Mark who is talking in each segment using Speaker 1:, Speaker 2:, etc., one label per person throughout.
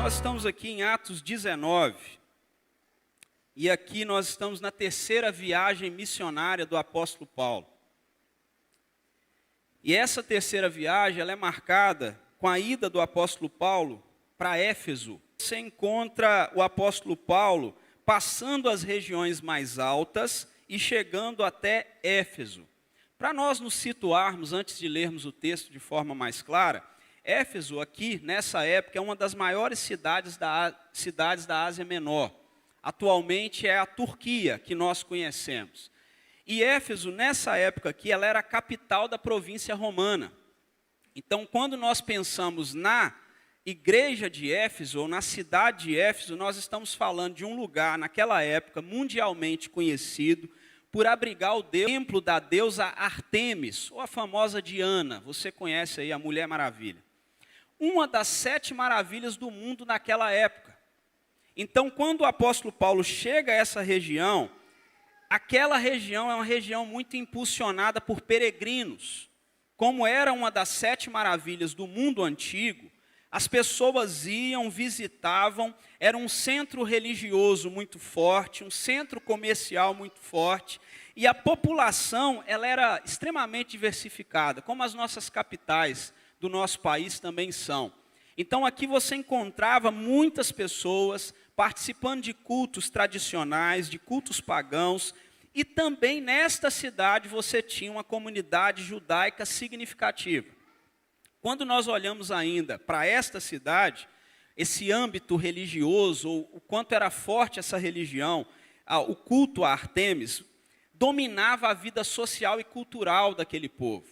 Speaker 1: Nós estamos aqui em Atos 19, e aqui nós estamos na terceira viagem missionária do apóstolo Paulo. E essa terceira viagem, ela é marcada com a ida do apóstolo Paulo para Éfeso. Você encontra o apóstolo Paulo passando as regiões mais altas e chegando até Éfeso. Para nós nos situarmos, antes de lermos o texto de forma mais clara, Éfeso aqui, nessa época, é uma das maiores cidades da Ásia Menor. Atualmente é a Turquia, que nós conhecemos. E Éfeso, nessa época aqui, ela era a capital da província romana. Então, quando nós pensamos na igreja de Éfeso, ou na cidade de Éfeso, nós estamos falando de um lugar, naquela época, mundialmente conhecido, por abrigar o templo da deusa Ártemis, ou a famosa Diana. Você conhece aí a Mulher Maravilha. Uma das 7 maravilhas do mundo naquela época. Então, quando o apóstolo Paulo chega a essa região, aquela região é uma região muito impulsionada por peregrinos. Como era uma das 7 maravilhas do mundo antigo, as pessoas iam, visitavam, era um centro religioso muito forte, um centro comercial muito forte, e a população ela era extremamente diversificada, como as nossas capitais do nosso país também são. Então aqui você encontrava muitas pessoas participando de cultos tradicionais, de cultos pagãos, e também nesta cidade você tinha uma comunidade judaica significativa. Quando nós olhamos ainda para esta cidade, esse âmbito religioso, ou o quanto era forte essa religião, o culto a Ártemis, dominava a vida social e cultural daquele povo.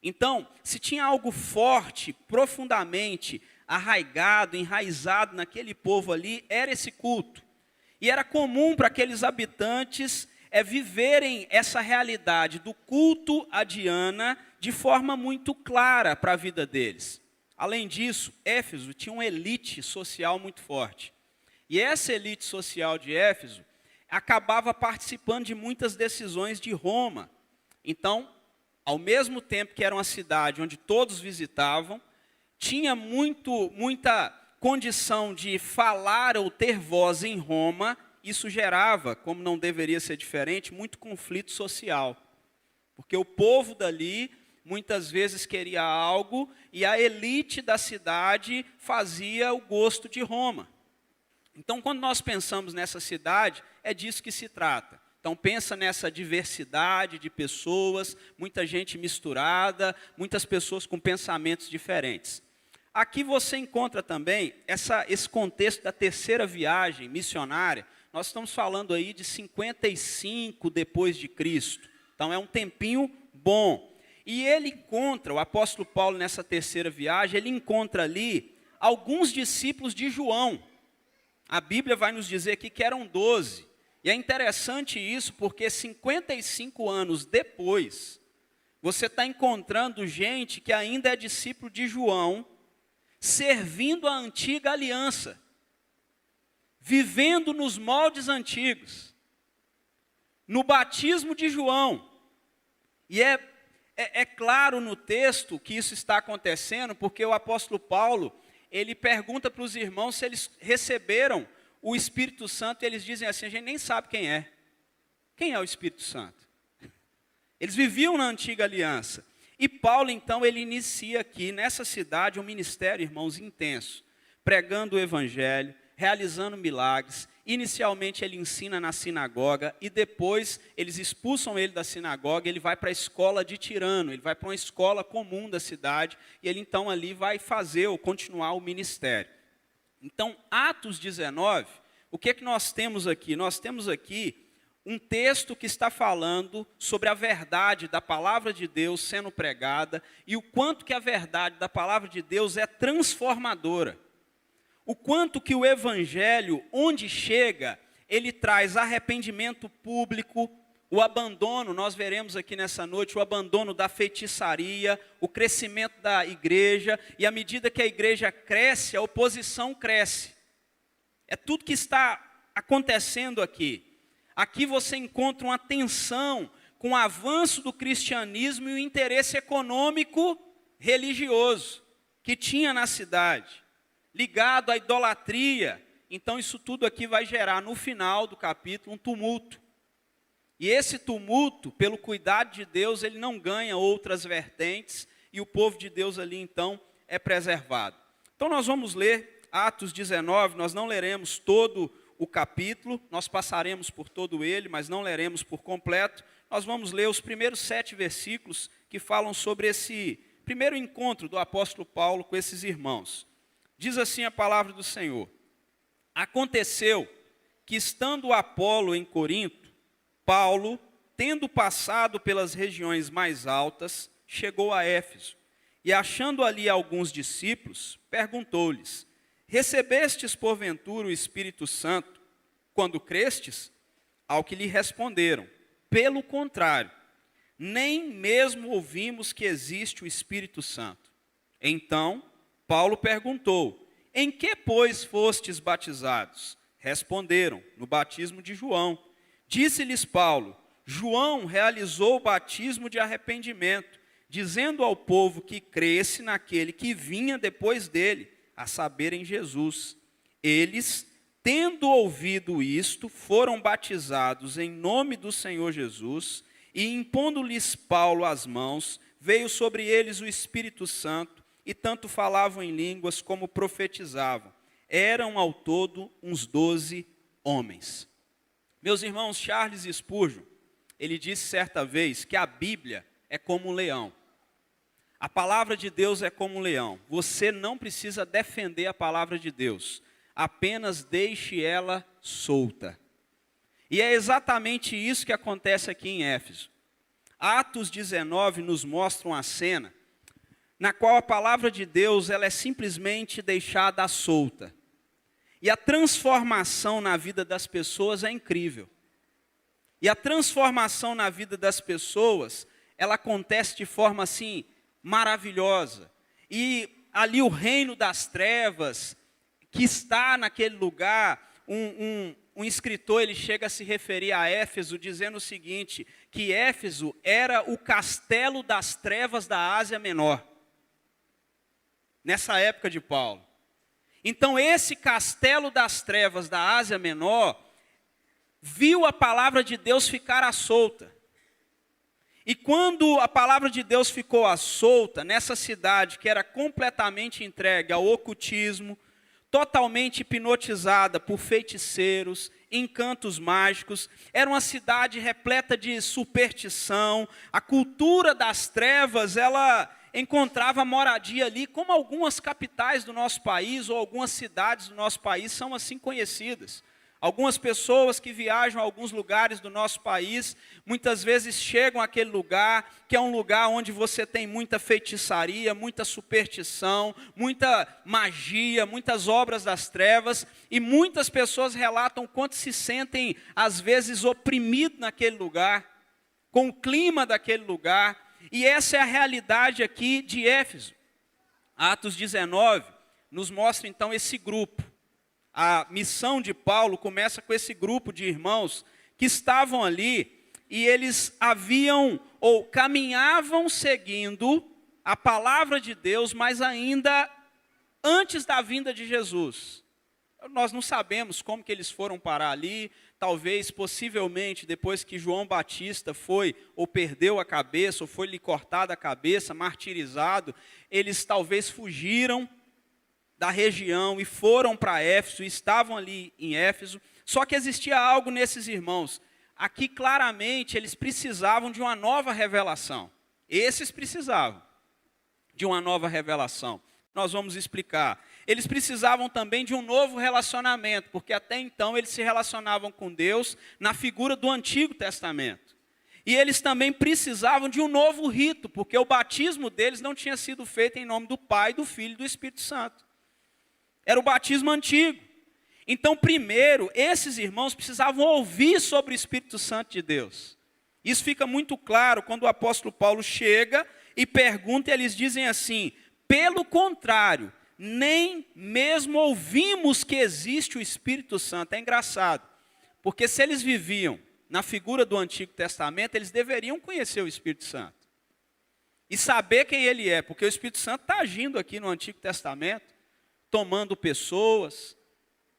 Speaker 1: Então, se tinha algo forte, profundamente arraigado, enraizado naquele povo ali, era esse culto. E era comum para aqueles habitantes viverem essa realidade do culto a Diana de forma muito clara para a vida deles. Além disso, Éfeso tinha uma elite social muito forte. E essa elite social de Éfeso acabava participando de muitas decisões de Roma. Então, ao mesmo tempo que era uma cidade onde todos visitavam, tinha muita condição de falar ou ter voz em Roma. Isso gerava, como não deveria ser diferente, muito conflito social. Porque o povo dali muitas vezes queria algo e a elite da cidade fazia o gosto de Roma. Então, quando nós pensamos nessa cidade, é disso que se trata. Então, pensa nessa diversidade de pessoas, muita gente misturada, muitas pessoas com pensamentos diferentes. Aqui você encontra também esse contexto da terceira viagem missionária. Nós estamos falando aí de 55 depois de Cristo. Então, é um tempinho bom. E ele encontra, o apóstolo Paulo nessa terceira viagem, ele encontra ali alguns discípulos de João. A Bíblia vai nos dizer aqui que eram 12. E é interessante isso porque 55 anos depois, você está encontrando gente que ainda é discípulo de João, servindo a antiga aliança, vivendo nos moldes antigos, no batismo de João. E é claro no texto que isso está acontecendo, porque o apóstolo Paulo, ele pergunta para os irmãos se eles receberam o Espírito Santo, e eles dizem assim, a gente nem sabe quem é. Quem é o Espírito Santo? Eles viviam na antiga aliança. E Paulo, então, ele inicia aqui, nessa cidade, um ministério, irmãos, intenso. Pregando o evangelho, realizando milagres. Inicialmente ele ensina na sinagoga, e depois eles expulsam ele da sinagoga, ele vai para a escola de Tirano, ele vai para uma escola comum da cidade, e ele então ali vai fazer ou continuar o ministério. Então, Atos 19, o que é que nós temos aqui? Nós temos aqui um texto que está falando sobre a verdade da palavra de Deus sendo pregada e o quanto que a verdade da palavra de Deus é transformadora. O quanto que o evangelho, onde chega, ele traz arrependimento público, o abandono, nós veremos aqui nessa noite, o abandono da feitiçaria, o crescimento da igreja, e à medida que a igreja cresce, a oposição cresce. É tudo que está acontecendo aqui. Aqui você encontra uma tensão com o avanço do cristianismo e o interesse econômico religioso que tinha na cidade. ligado à idolatria. Então isso tudo aqui vai gerar no final do capítulo um tumulto. E esse tumulto, pelo cuidado de Deus, ele não ganha outras vertentes e o povo de Deus ali então é preservado. Então nós vamos ler Atos 19, nós não leremos todo o capítulo, nós passaremos por todo ele, mas não leremos por completo. Nós vamos ler os primeiros 7 versículos que falam sobre esse primeiro encontro do apóstolo Paulo com esses irmãos. Diz assim a palavra do Senhor: aconteceu que, estando Apolo em Corinto, Paulo, tendo passado pelas regiões mais altas, chegou a Éfeso, e achando ali alguns discípulos, perguntou-lhes: recebestes porventura o Espírito Santo quando crestes? Ao que lhe responderam: pelo contrário, nem mesmo ouvimos que existe o Espírito Santo. Então Paulo perguntou: em que, pois, fostes batizados? Responderam: no batismo de João. Disse-lhes Paulo: João realizou o batismo de arrependimento, dizendo ao povo que cresce naquele que vinha depois dele, a saber, em Jesus. Eles, tendo ouvido isto, foram batizados em nome do Senhor Jesus, e impondo-lhes Paulo as mãos, veio sobre eles o Espírito Santo, e tanto falavam em línguas como profetizavam. Eram ao todo uns 12 homens. Meus irmãos, Charles Spurgeon, ele disse certa vez que a Bíblia é como um leão. A palavra de Deus é como um leão. Você não precisa defender a palavra de Deus, apenas deixe ela solta. E é exatamente isso que acontece aqui em Éfeso. Atos 19 nos mostra uma cena na qual a palavra de Deus ela é simplesmente deixada solta. E a transformação na vida das pessoas é incrível. E a transformação na vida das pessoas, ela acontece de forma assim maravilhosa. E ali o reino das trevas, que está naquele lugar, um escritor ele chega a se referir a Éfeso dizendo o seguinte, que Éfeso era o castelo das trevas da Ásia Menor. Nessa época de Paulo. Então esse castelo das trevas da Ásia Menor viu a palavra de Deus ficar à solta. E quando a palavra de Deus ficou à solta, nessa cidade que era completamente entregue ao ocultismo, totalmente hipnotizada por feiticeiros, encantos mágicos, era uma cidade repleta de superstição, a cultura das trevas, ela encontrava moradia ali, como algumas capitais do nosso país, ou algumas cidades do nosso país são assim conhecidas. Algumas pessoas que viajam a alguns lugares do nosso país, muitas vezes chegam àquele lugar, que é um lugar onde você tem muita feitiçaria, muita superstição, muita magia, muitas obras das trevas, e muitas pessoas relatam quanto se sentem, às vezes, oprimidos naquele lugar, com o clima daquele lugar, e essa é a realidade aqui de Éfeso. Atos 19 nos mostra então esse grupo. A missão de Paulo começa com esse grupo de irmãos que estavam ali e eles haviam ou caminhavam seguindo a palavra de Deus, mas ainda antes da vinda de Jesus. Nós não sabemos como que eles foram parar ali, talvez, possivelmente, depois que João Batista foi ou perdeu a cabeça, ou foi-lhe cortada a cabeça, martirizado, eles talvez fugiram da região e foram para Éfeso, e estavam ali em Éfeso, só que existia algo nesses irmãos. Aqui, claramente, eles precisavam de uma nova revelação. Esses precisavam de uma nova revelação. Nós vamos explicar. Eles precisavam também de um novo relacionamento, porque até então eles se relacionavam com Deus na figura do Antigo Testamento. E eles também precisavam de um novo rito, porque o batismo deles não tinha sido feito em nome do Pai, do Filho e do Espírito Santo. Era o batismo antigo. Então, primeiro, esses irmãos precisavam ouvir sobre o Espírito Santo de Deus. Isso fica muito claro quando o apóstolo Paulo chega e pergunta, e eles dizem assim: pelo contrário, nem mesmo ouvimos que existe o Espírito Santo. É engraçado, porque se eles viviam na figura do Antigo Testamento, eles deveriam conhecer o Espírito Santo e saber quem ele é, porque o Espírito Santo está agindo aqui no Antigo Testamento. tomando pessoas,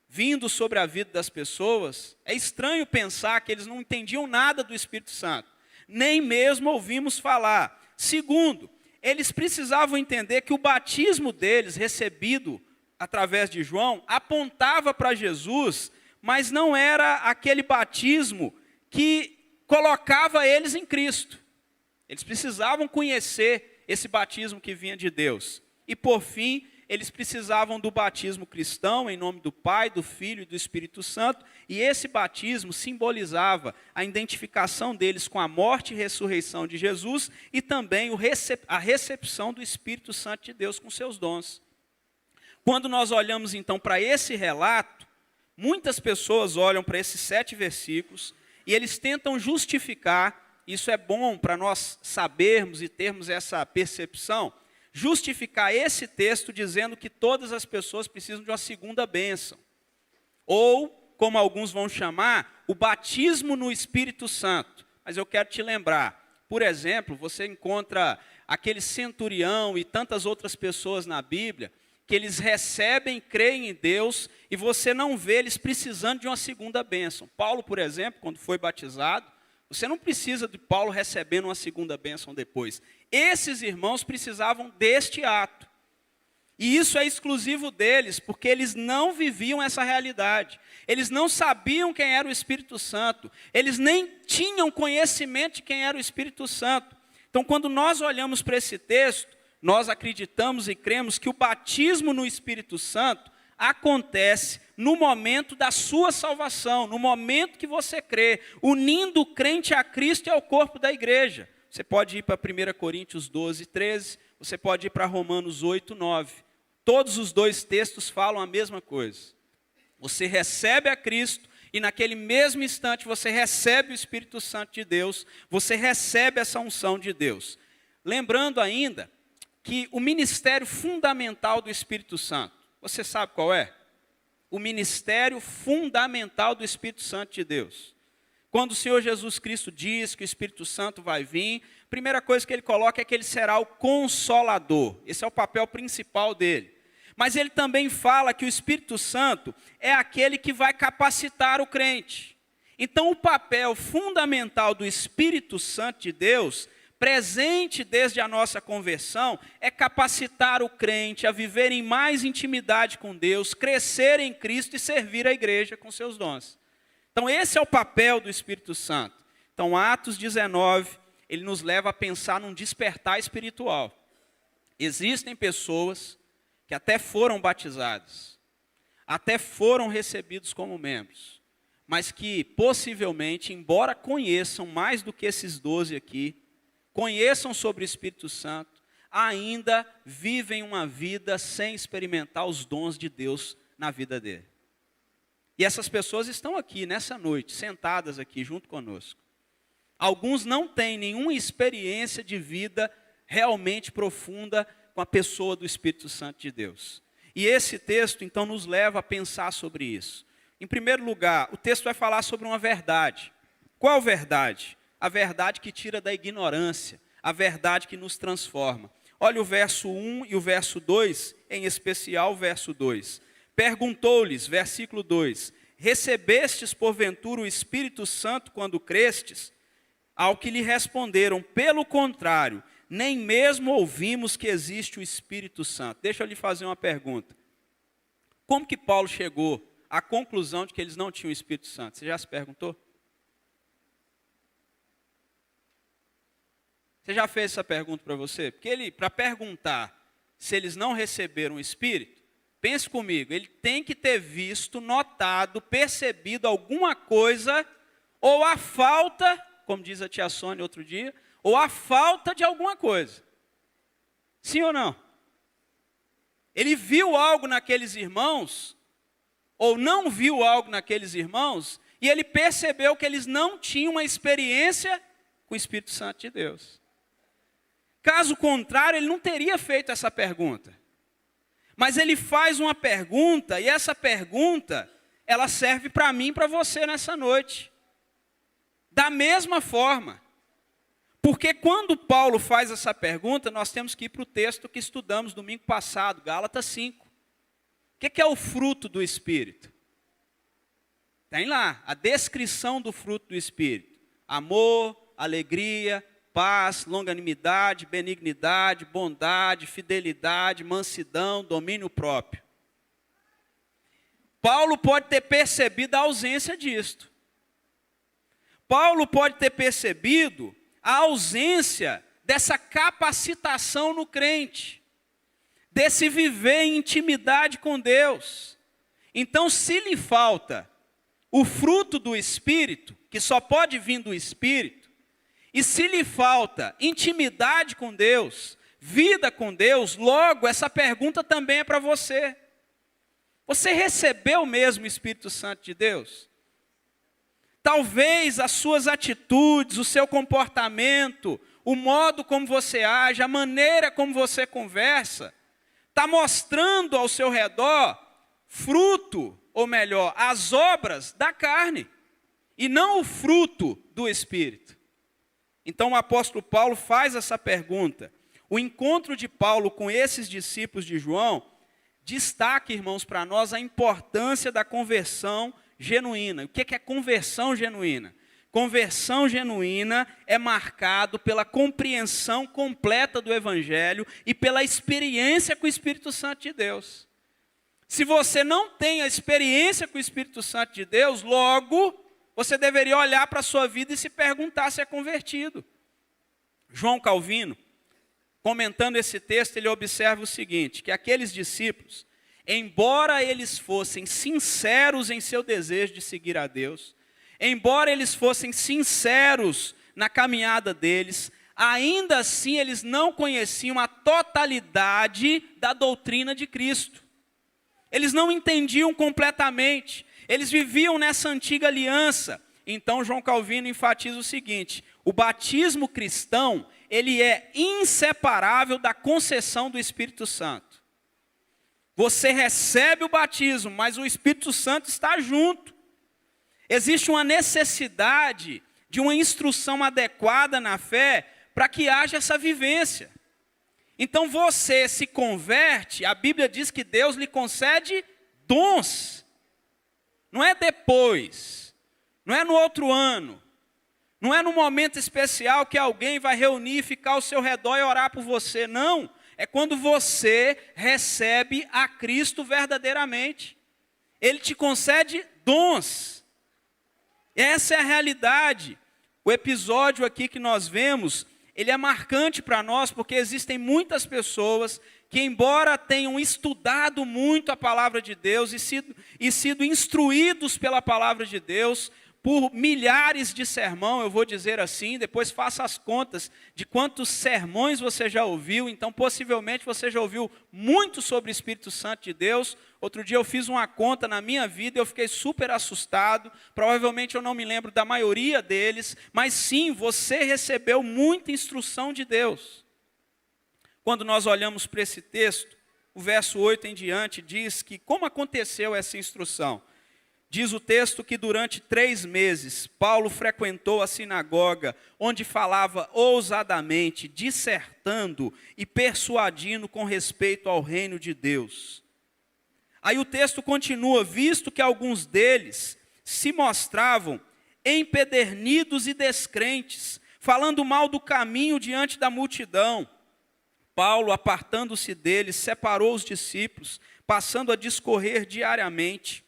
Speaker 1: vindo sobre a vida das pessoas. É estranho pensar que eles não entendiam nada do Espírito Santo, nem mesmo ouvimos falar. Segundo, eles precisavam entender que o batismo deles, recebido através de João, apontava para Jesus, mas não era aquele batismo que colocava eles em Cristo. Eles precisavam conhecer esse batismo que vinha de Deus. E por fim, eles precisavam do batismo cristão, em nome do Pai, do Filho e do Espírito Santo, e esse batismo simbolizava a identificação deles com a morte e ressurreição de Jesus, e também a recepção do Espírito Santo de Deus com seus dons. Quando nós olhamos então para esse relato, muitas pessoas olham para esses 7 versículos, e eles tentam justificar, isso é bom para nós sabermos e termos essa percepção, justificar esse texto dizendo que todas as pessoas precisam de uma segunda bênção. Ou, como alguns vão chamar, o batismo no Espírito Santo. Mas eu quero te lembrar, por exemplo, você encontra aquele centurião e tantas outras pessoas na Bíblia, que eles recebem, creem em Deus, e você não vê eles precisando de uma segunda bênção. Paulo, por exemplo, quando foi batizado, você não precisa de Paulo recebendo uma segunda bênção depois. Esses irmãos precisavam deste ato. E isso é exclusivo deles, porque eles não viviam essa realidade. Eles não sabiam quem era o Espírito Santo. Eles nem tinham conhecimento de quem era o Espírito Santo. Então, quando nós olhamos para esse texto, nós acreditamos e cremos que o batismo no Espírito Santo acontece no momento da sua salvação, no momento que você crê, unindo o crente a Cristo e ao corpo da igreja. Você pode ir para 1 Coríntios 12, 13, você pode ir para Romanos 8, 9. Todos os dois textos falam a mesma coisa. Você recebe a Cristo e naquele mesmo instante você recebe o Espírito Santo de Deus, você recebe essa unção de Deus. Lembrando ainda que o ministério fundamental do Espírito Santo, você sabe qual é? O ministério fundamental do Espírito Santo de Deus. Quando o Senhor Jesus Cristo diz que o Espírito Santo vai vir, a primeira coisa que ele coloca é que ele será o Consolador. Esse é o papel principal dele. Mas ele também fala que o Espírito Santo é aquele que vai capacitar o crente. Então o papel fundamental do Espírito Santo de Deus, presente desde a nossa conversão, é capacitar o crente a viver em mais intimidade com Deus, crescer em Cristo e servir a igreja com seus dons. Então esse é o papel do Espírito Santo. Então Atos 19, ele nos leva a pensar num despertar espiritual. Existem pessoas que até foram batizadas, até foram recebidos como membros, mas que possivelmente, embora conheçam mais do que esses 12 aqui, conheçam sobre o Espírito Santo, ainda vivem uma vida sem experimentar os dons de Deus na vida dele. E essas pessoas estão aqui nessa noite, sentadas aqui junto conosco. Alguns não têm nenhuma experiência de vida realmente profunda com a pessoa do Espírito Santo de Deus. E esse texto, então, nos leva a pensar sobre isso. Em primeiro lugar, o texto vai falar sobre uma verdade. Qual verdade? A verdade que tira da ignorância, a verdade que nos transforma. Olha o verso 1 e o verso 2, em especial o verso 2. Perguntou-lhes, versículo 2, recebestes porventura o Espírito Santo quando crestes? Ao que lhe responderam, pelo contrário, nem mesmo ouvimos que existe o Espírito Santo. Deixa eu lhe fazer uma pergunta. Como que Paulo chegou à conclusão de que eles não tinham o Espírito Santo? Você já se perguntou? Você já fez essa pergunta para você? Porque para perguntar se eles não receberam o Espírito, pense comigo, ele tem que ter visto, notado, percebido alguma coisa, ou a falta, como diz a tia Sônia outro dia, ou a falta de alguma coisa. Sim ou não? Ele viu algo naqueles irmãos, ou não viu algo naqueles irmãos, e ele percebeu que eles não tinham uma experiência com o Espírito Santo de Deus. Caso contrário, ele não teria feito essa pergunta. Mas ele faz uma pergunta, e essa pergunta, ela serve para mim e para você nessa noite. Da mesma forma. Porque quando Paulo faz essa pergunta, nós temos que ir para o texto que estudamos domingo passado, Gálatas 5. O que é o fruto do Espírito? Tem lá a descrição do fruto do Espírito: amor, alegria, paz, longanimidade, benignidade, bondade, fidelidade, mansidão, domínio próprio. Paulo pode ter percebido a ausência disto. Paulo pode ter percebido a ausência dessa capacitação no crente, desse viver em intimidade com Deus. Então, se lhe falta o fruto do Espírito, que só pode vir do Espírito, e se lhe falta intimidade com Deus, vida com Deus, logo essa pergunta também é para você. Você recebeu mesmo o Espírito Santo de Deus? Talvez as suas atitudes, o seu comportamento, o modo como você age, a maneira como você conversa, está mostrando ao seu redor fruto, ou melhor, as obras da carne, e não o fruto do Espírito. Então o apóstolo Paulo faz essa pergunta. O encontro de Paulo com esses discípulos de João destaca, irmãos, para nós a importância da conversão genuína. O que é conversão genuína? Conversão genuína é marcado pela compreensão completa do Evangelho e pela experiência com o Espírito Santo de Deus. Se você não tem a experiência com o Espírito Santo de Deus, logo você deveria olhar para a sua vida e se perguntar se é convertido. João Calvino, comentando esse texto, ele observa o seguinte, que aqueles discípulos, embora eles fossem sinceros em seu desejo de seguir a Deus, embora eles fossem sinceros na caminhada deles, ainda assim eles não conheciam a totalidade da doutrina de Cristo. Eles não entendiam completamente, eles viviam nessa antiga aliança. Então João Calvino enfatiza o seguinte: o batismo cristão, ele é inseparável da concessão do Espírito Santo. Você recebe o batismo, mas o Espírito Santo está junto. Existe uma necessidade de uma instrução adequada na fé para que haja essa vivência. Então você se converte, a Bíblia diz que Deus lhe concede dons. Não é depois, não é no outro ano, não é no momento especial que alguém vai reunir, ficar ao seu redor e orar por você. Não, é quando você recebe a Cristo verdadeiramente. Ele te concede dons. Essa é a realidade. O episódio aqui que nós vemos, ele é marcante para nós, porque existem muitas pessoas que, embora tenham estudado muito a palavra de Deus e sido instruídos pela palavra de Deus, por milhares de sermão, eu vou dizer assim, depois faça as contas de quantos sermões você já ouviu. Então possivelmente você já ouviu muito sobre o Espírito Santo de Deus. Outro dia eu fiz uma conta na minha vida e eu fiquei super assustado. Provavelmente eu não me lembro da maioria deles, mas sim, você recebeu muita instrução de Deus. Quando nós olhamos para esse texto, o verso 8 em diante diz que como aconteceu essa instrução? Diz o texto que durante 3 meses, Paulo frequentou a sinagoga, onde falava ousadamente, dissertando e persuadindo com respeito ao reino de Deus. Aí o texto continua, visto que alguns deles se mostravam empedernidos e descrentes, falando mal do caminho diante da multidão. Paulo, apartando-se deles, separou os discípulos, passando a discorrer diariamente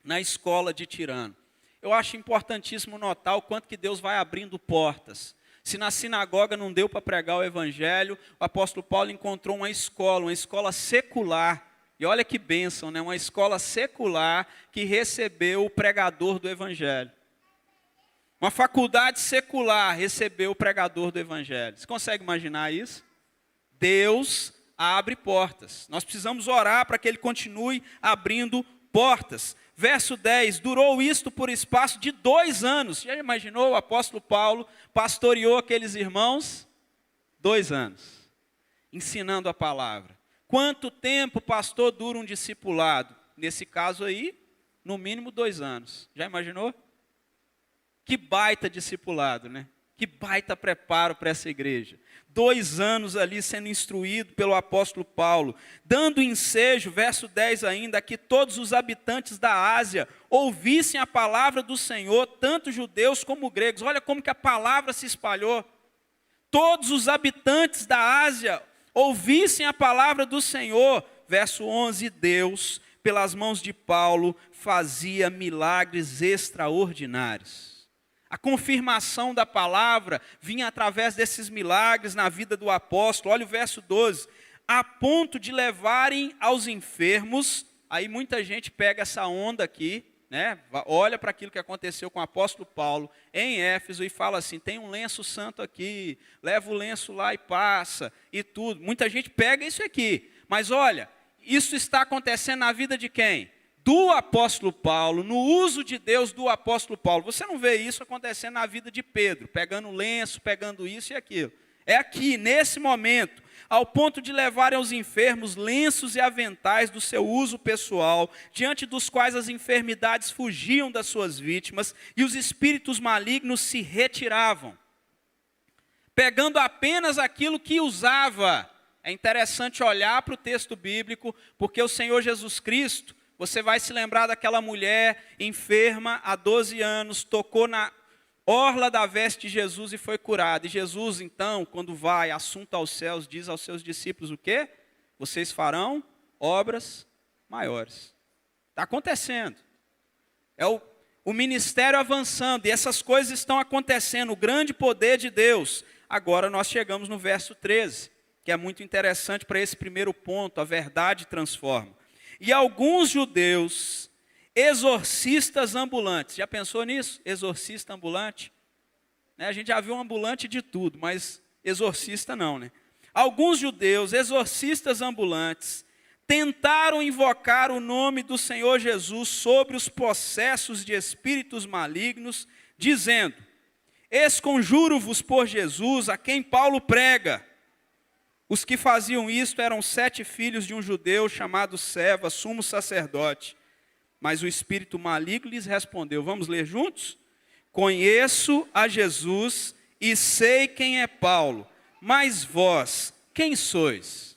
Speaker 1: na escola de Tirano. Eu acho importantíssimo notar o quanto que Deus vai abrindo portas. Se na sinagoga não deu para pregar o evangelho, o apóstolo Paulo encontrou uma escola secular. E olha que bênção, né? Uma escola secular que recebeu o pregador do evangelho. Uma faculdade secular recebeu o pregador do evangelho. Você consegue imaginar isso? Deus abre portas. Nós precisamos orar para que Ele continue abrindo portas. Verso 10, durou isto por espaço de 2 anos. Já imaginou? O apóstolo Paulo pastoreou aqueles irmãos 2 anos, ensinando a palavra. Quanto tempo, pastor, dura um discipulado? Nesse caso aí, no mínimo 2 anos. Já imaginou? Que baita discipulado, né? Que baita preparo para essa igreja. 2 anos ali sendo instruído pelo apóstolo Paulo, dando ensejo, verso 10 ainda, a que todos os habitantes da Ásia ouvissem a palavra do Senhor, tanto judeus como gregos. Olha como que a palavra se espalhou. Todos os habitantes da Ásia ouvissem a palavra do Senhor. Verso 11, Deus, pelas mãos de Paulo, fazia milagres extraordinários. A confirmação da palavra vinha através desses milagres na vida do apóstolo. Olha o verso 12. A ponto de levarem aos enfermos, aí muita gente pega essa onda aqui, né? Olha para aquilo que aconteceu com o apóstolo Paulo em Éfeso e fala assim, tem um lenço santo aqui, leva o lenço lá e passa, e tudo. Muita gente pega isso aqui, mas olha, isso está acontecendo na vida de quem? Do apóstolo Paulo, no uso de Deus do apóstolo Paulo. Você não vê isso acontecendo na vida de Pedro, pegando lenço, pegando isso e aquilo. É aqui, nesse momento, ao ponto de levarem aos enfermos lenços e aventais do seu uso pessoal, diante dos quais as enfermidades fugiam das suas vítimas e os espíritos malignos se retiravam, pegando apenas aquilo que usava. É interessante olhar para o texto bíblico, porque o Senhor Jesus Cristo, você vai se lembrar daquela mulher enferma há 12 anos, tocou na orla da veste de Jesus e foi curada. E Jesus, então, quando vai, assunto aos céus, diz aos seus discípulos o quê? Vocês farão obras maiores. Está acontecendo. É o ministério avançando, e essas coisas estão acontecendo, o grande poder de Deus. Agora nós chegamos no verso 13, que é muito interessante para esse primeiro ponto, a verdade transforma. E alguns judeus, exorcistas ambulantes, já pensou nisso? Exorcista ambulante? Né? A gente já viu um ambulante de tudo, mas exorcista não, né? Alguns judeus, exorcistas ambulantes, tentaram invocar o nome do Senhor Jesus sobre os possessos de espíritos malignos, dizendo, esconjuro-vos por Jesus, a quem Paulo prega. Os que faziam isto eram 7 filhos de um judeu chamado Seva, sumo sacerdote. Mas o espírito maligno lhes respondeu, vamos ler juntos? Conheço a Jesus e sei quem é Paulo, mas vós, quem sois?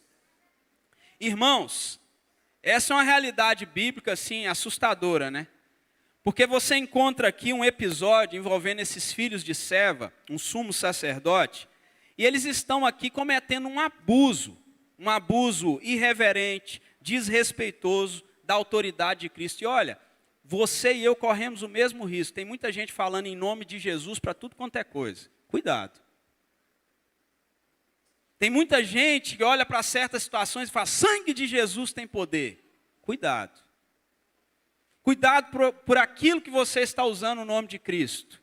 Speaker 1: Irmãos, essa é uma realidade bíblica, assim, assustadora, né? Porque você encontra aqui um episódio envolvendo esses filhos de Seva, um sumo sacerdote, e eles estão aqui cometendo um abuso irreverente, desrespeitoso da autoridade de Cristo. E olha, você e eu corremos o mesmo risco. Tem muita gente falando em nome de Jesus para tudo quanto é coisa. Cuidado. Tem muita gente que olha para certas situações e fala, sangue de Jesus tem poder. Cuidado. Cuidado por aquilo que você está usando o nome de Cristo.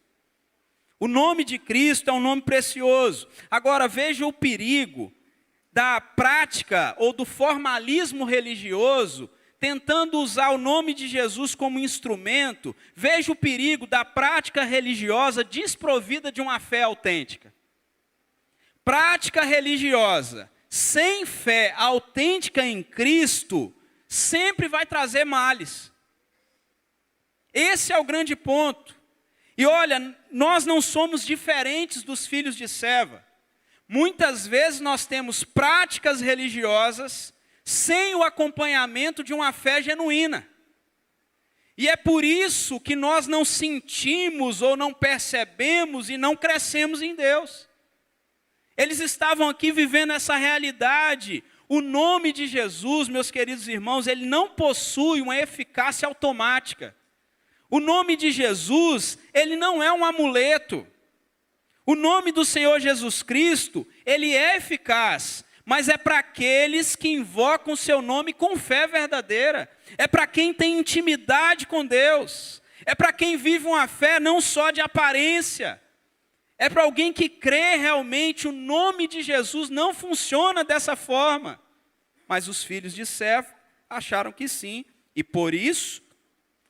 Speaker 1: O nome de Cristo é um nome precioso. Agora, veja o perigo da prática ou do formalismo religioso, tentando usar o nome de Jesus como instrumento. Veja o perigo da prática religiosa desprovida de uma fé autêntica. Prática religiosa sem fé autêntica em Cristo sempre vai trazer males. Esse é o grande ponto. E olha, nós não somos diferentes dos filhos de Seva. Muitas vezes nós temos práticas religiosas sem o acompanhamento de uma fé genuína. E é por isso que nós não sentimos ou não percebemos e não crescemos em Deus. Eles estavam aqui vivendo essa realidade. O nome de Jesus, meus queridos irmãos, ele não possui uma eficácia automática. O nome de Jesus, ele não é um amuleto. O nome do Senhor Jesus Cristo, ele é eficaz, mas é para aqueles que invocam o seu nome com fé verdadeira. É para quem tem intimidade com Deus. É para quem vive uma fé não só de aparência. É para alguém que crê realmente. O nome de Jesus não funciona dessa forma. Mas os filhos de Seva acharam que sim, e por isso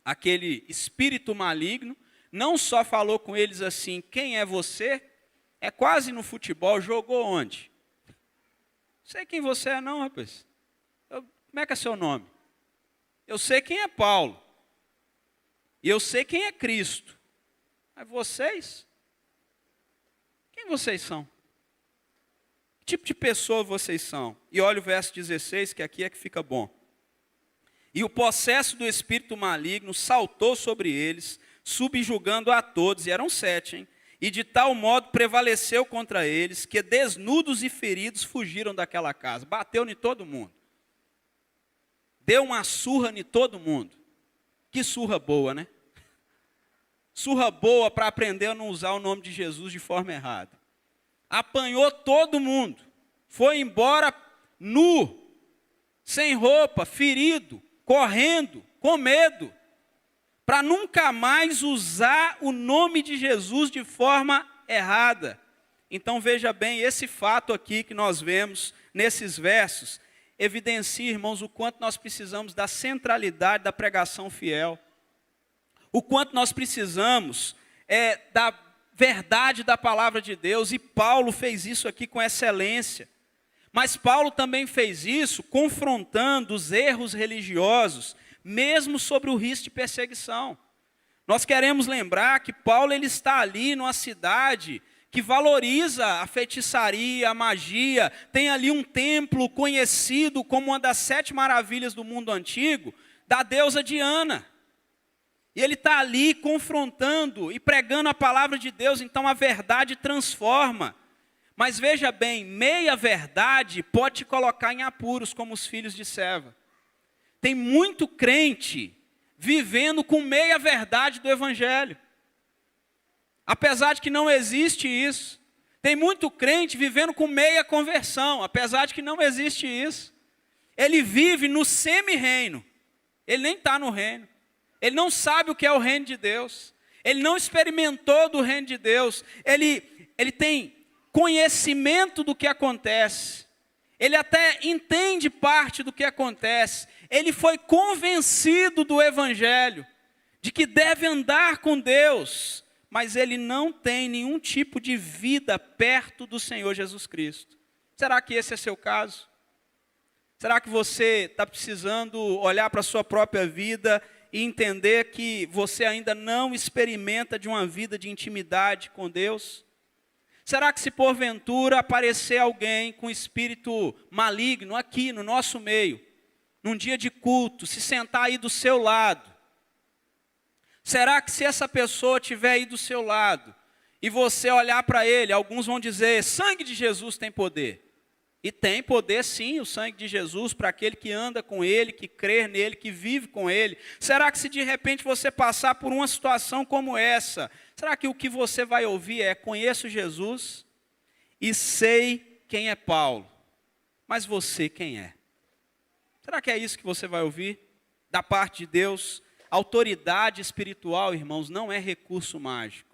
Speaker 1: aquele espírito maligno não só falou com eles assim, quem é você? É quase no futebol, jogou onde? Não sei quem você é não, rapaz. Como é que é seu nome? Eu sei quem é Paulo. E eu sei quem é Cristo. Mas vocês? Quem vocês são? Que tipo de pessoa vocês são? E olha o verso 16, que aqui é que fica bom. E o possesso do espírito maligno saltou sobre eles, subjugando a todos, e eram 7, hein? E de tal modo prevaleceu contra eles, que desnudos e feridos fugiram daquela casa. Bateu em todo mundo. Deu uma surra em todo mundo. Que surra boa, né? Surra boa para aprender a não usar o nome de Jesus de forma errada. Apanhou todo mundo. Foi embora nu, sem roupa, ferido, correndo, com medo, para nunca mais usar o nome de Jesus de forma errada. Então veja bem, esse fato aqui que nós vemos nesses versos, evidencia, irmãos, o quanto nós precisamos da centralidade da pregação fiel, o quanto nós precisamos da verdade da palavra de Deus, e Paulo fez isso aqui com excelência. Mas Paulo também fez isso confrontando os erros religiosos, mesmo sobre o risco de perseguição. Nós queremos lembrar que Paulo ele está ali numa cidade que valoriza a feitiçaria, a magia, tem ali um templo conhecido como uma das 7 maravilhas do mundo antigo, da deusa Diana. E ele está ali confrontando e pregando a palavra de Deus, então a verdade transforma. Mas veja bem, meia verdade pode te colocar em apuros, como os filhos de Seva. Tem muito crente vivendo com meia verdade do evangelho. Apesar de que não existe isso. Tem muito crente vivendo com meia conversão, apesar de que não existe isso. Ele vive no semi-reino. Ele nem está no reino. Ele não sabe o que é o reino de Deus. Ele não experimentou do reino de Deus. Ele tem conhecimento do que acontece. Ele até entende parte do que acontece. Ele foi convencido do evangelho, de que deve andar com Deus, mas ele não tem nenhum tipo de vida perto do Senhor Jesus Cristo. Será que esse é seu caso? Será que você está precisando olhar para a sua própria vida e entender que você ainda não experimenta de uma vida de intimidade com Deus? Será que se porventura aparecer alguém com espírito maligno aqui no nosso meio, num dia de culto, se sentar aí do seu lado, será que se essa pessoa estiver aí do seu lado, e você olhar para ele, alguns vão dizer, sangue de Jesus tem poder. E tem poder sim, o sangue de Jesus, para aquele que anda com ele, que crê nele, que vive com ele. Será que se de repente você passar por uma situação como essa, será que o que você vai ouvir é, conheço Jesus e sei quem é Paulo, mas você quem é? Será que é isso que você vai ouvir da parte de Deus? Autoridade espiritual, irmãos, não é recurso mágico.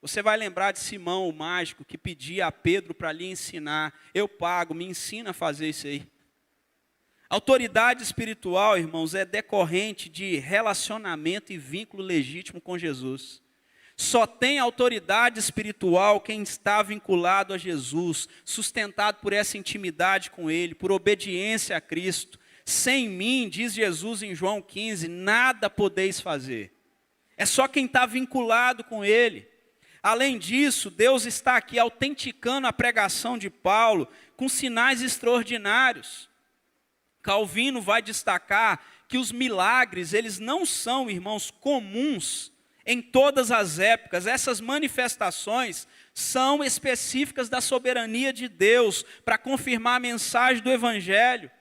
Speaker 1: Você vai lembrar de Simão, o mágico, que pedia a Pedro para lhe ensinar. Eu pago, me ensina a fazer isso aí. Autoridade espiritual, irmãos, é decorrente de relacionamento e vínculo legítimo com Jesus. Só tem autoridade espiritual quem está vinculado a Jesus, sustentado por essa intimidade com Ele, por obediência a Cristo. Sem mim, diz Jesus em João 15, nada podeis fazer. É só quem está vinculado com Ele. Além disso, Deus está aqui autenticando a pregação de Paulo com sinais extraordinários. Calvino vai destacar que os milagres, eles não são, irmãos, comuns em todas as épocas. Essas manifestações são específicas da soberania de Deus para confirmar a mensagem do Evangelho.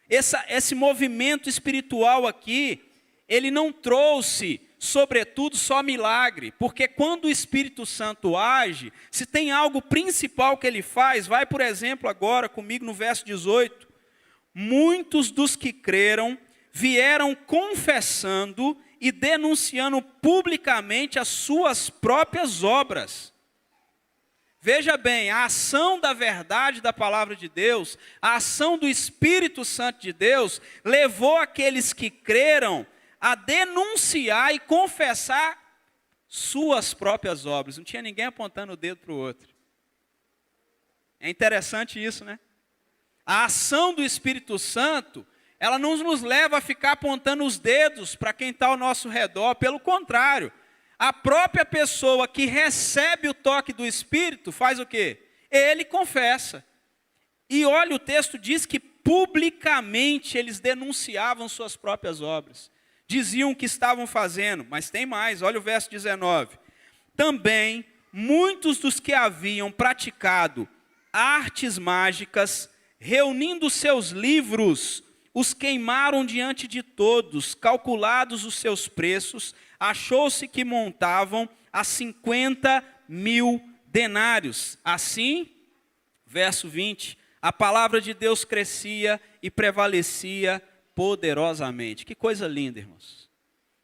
Speaker 1: Esse movimento espiritual aqui, ele não trouxe sobretudo só milagre, porque quando o Espírito Santo age, se tem algo principal que ele faz, vai por exemplo agora comigo no verso 18, muitos dos que creram vieram confessando e denunciando publicamente as suas próprias obras. Veja bem, a ação da verdade da palavra de Deus, a ação do Espírito Santo de Deus, levou aqueles que creram a denunciar e confessar suas próprias obras. Não tinha ninguém apontando o dedo para o outro. É interessante isso, né? A ação do Espírito Santo, ela não nos leva a ficar apontando os dedos para quem está ao nosso redor. Pelo contrário, a própria pessoa que recebe o toque do Espírito faz o quê? Ele confessa. E olha, o texto diz que publicamente eles denunciavam suas próprias obras. Diziam o que estavam fazendo, mas tem mais, olha o verso 19. Também muitos dos que haviam praticado artes mágicas, reunindo seus livros, os queimaram diante de todos, calculados os seus preços, achou-se que montavam a 50.000 denários. Assim, verso 20, a palavra de Deus crescia e prevalecia poderosamente. Que coisa linda, irmãos.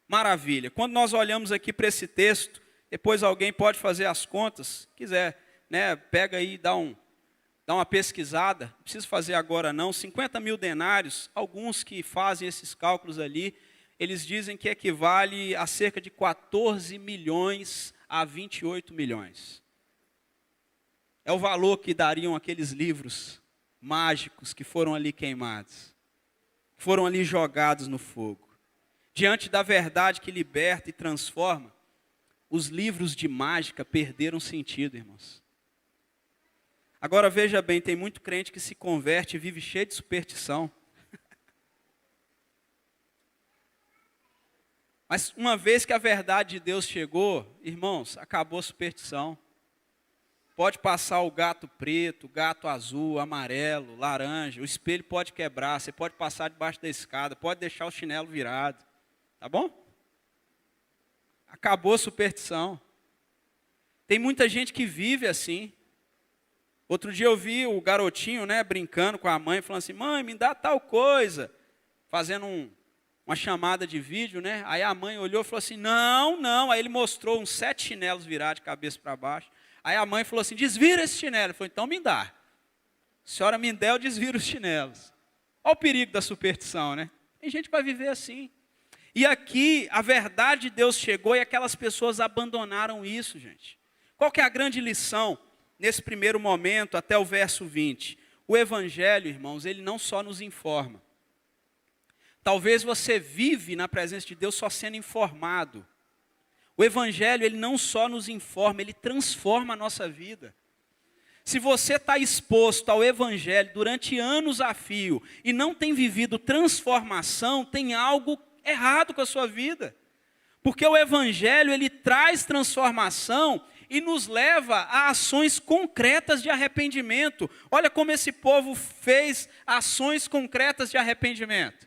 Speaker 1: Maravilha. Quando nós olhamos aqui para esse texto, depois alguém pode fazer as contas, quiser, né, pega aí e dá uma pesquisada, não precisa fazer agora não, 50.000 denários, alguns que fazem esses cálculos ali, eles dizem que equivale a cerca de 14 milhões a 28 milhões. É o valor que dariam aqueles livros mágicos que foram ali queimados, que foram ali jogados no fogo. Diante da verdade que liberta e transforma, os livros de mágica perderam sentido, irmãos. Agora veja bem, tem muito crente que se converte e vive cheio de superstição. Mas uma vez que a verdade de Deus chegou, irmãos, acabou a superstição. Pode passar o gato preto, o gato azul, amarelo, laranja, o espelho pode quebrar, você pode passar debaixo da escada, pode deixar o chinelo virado. Tá bom? Acabou a superstição. Tem muita gente que vive assim. Outro dia eu vi o garotinho, né, brincando com a mãe, falando assim, mãe, me dá tal coisa. Fazendo uma chamada de vídeo, né? Aí a mãe olhou e falou assim, não, não. Aí ele mostrou uns 7 chinelos virados de cabeça para baixo. Aí a mãe falou assim, desvira esse chinelo. Ele falou, então me dá. Se a senhora me der, eu desviro os chinelos. Olha o perigo da superstição, né? Tem gente que vai viver assim. E aqui, a verdade de Deus chegou e aquelas pessoas abandonaram isso, gente. Qual que é a grande lição nesse primeiro momento, até o verso 20? O Evangelho, irmãos, ele não só nos informa. Talvez você vive na presença de Deus só sendo informado. O Evangelho, ele não só nos informa, ele transforma a nossa vida. Se você está exposto ao Evangelho durante anos a fio e não tem vivido transformação, tem algo errado com a sua vida. Porque o Evangelho, ele traz transformação e nos leva a ações concretas de arrependimento. Olha como esse povo fez ações concretas de arrependimento.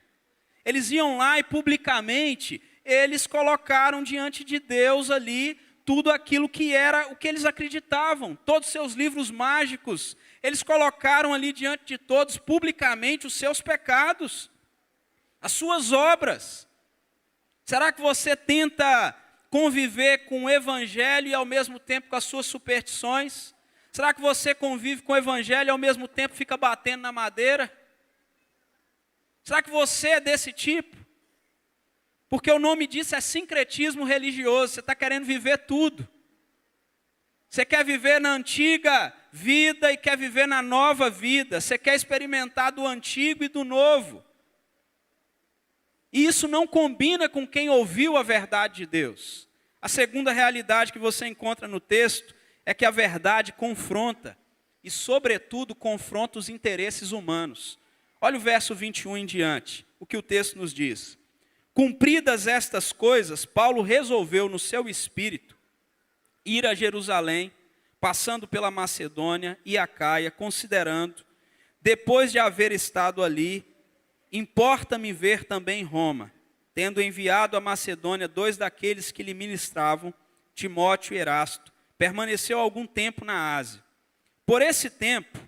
Speaker 1: Eles iam lá e publicamente, eles colocaram diante de Deus ali tudo aquilo que era o que eles acreditavam. Todos os seus livros mágicos, eles colocaram ali diante de todos publicamente os seus pecados, as suas obras. Será que você tenta conviver com o Evangelho e ao mesmo tempo com as suas superstições? Será que você convive com o Evangelho e ao mesmo tempo fica batendo na madeira? Será que você é desse tipo? Porque o nome disso é sincretismo religioso, você está querendo viver tudo. Você quer viver na antiga vida e quer viver na nova vida, você quer experimentar do antigo e do novo. E isso não combina com quem ouviu a verdade de Deus. A segunda realidade que você encontra no texto é que a verdade confronta, e sobretudo confronta os interesses humanos. Olha o verso 21 em diante, o que o texto nos diz. Cumpridas estas coisas, Paulo resolveu no seu espírito ir a Jerusalém, passando pela Macedônia e Acaia, considerando, depois de haver estado ali, importa-me ver também Roma, tendo enviado a Macedônia 2 daqueles que lhe ministravam, Timóteo e Erasto, permaneceu algum tempo na Ásia. Por esse tempo,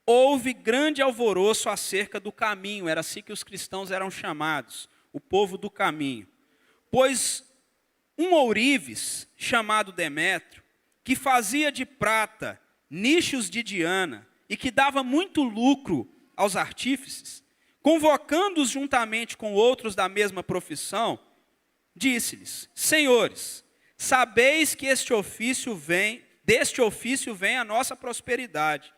Speaker 1: houve grande alvoroço acerca do caminho, era assim que os cristãos eram chamados, o povo do caminho. Pois um ourives, chamado Demétrio, que fazia de prata nichos de Diana e que dava muito lucro aos artífices, convocando-os juntamente com outros da mesma profissão, disse-lhes, senhores, sabeis que deste ofício vem a nossa prosperidade.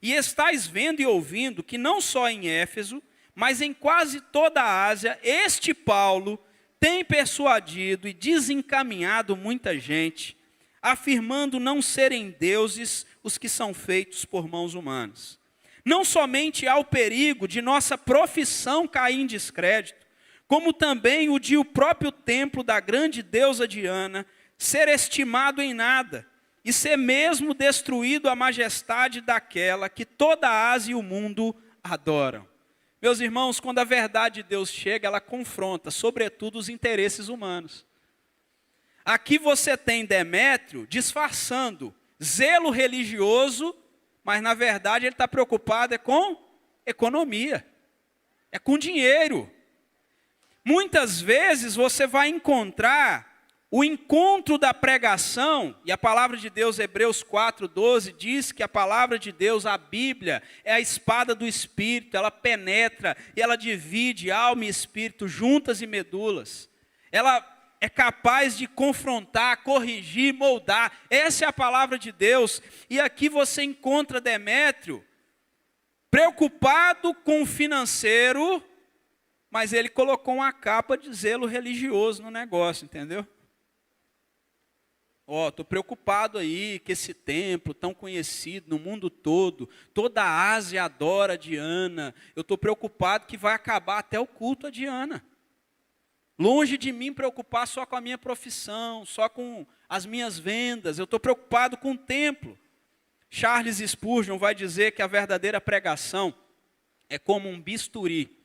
Speaker 1: E estáis vendo e ouvindo que não só em Éfeso, mas em quase toda a Ásia, este Paulo tem persuadido e desencaminhado muita gente, afirmando não serem deuses os que são feitos por mãos humanas. Não somente há o perigo de nossa profissão cair em descrédito, como também o de o próprio templo da grande deusa Diana ser estimado em nada, e ser mesmo destruído a majestade daquela que toda a Ásia e o mundo adoram. Meus irmãos, quando a verdade de Deus chega, ela confronta, sobretudo, os interesses humanos. Aqui você tem Demétrio disfarçando zelo religioso, mas na verdade ele está preocupado com economia, é com dinheiro. Muitas vezes você vai encontrar o encontro da pregação, e a palavra de Deus, Hebreus 4:12, diz que a palavra de Deus, a Bíblia, é a espada do Espírito, ela penetra e ela divide alma e espírito, juntas e medulas. Ela é capaz de confrontar, corrigir, moldar. Essa é a palavra de Deus. E aqui você encontra Demétrio preocupado com o financeiro, mas ele colocou uma capa de zelo religioso no negócio, entendeu? Estou preocupado aí que esse templo tão conhecido no mundo todo, toda a Ásia adora a Diana. Eu estou preocupado que vai acabar até o culto a Diana. Longe de mim preocupar só com a minha profissão, só com as minhas vendas. Eu estou preocupado com o templo. Charles Spurgeon vai dizer que a verdadeira pregação é como um bisturi.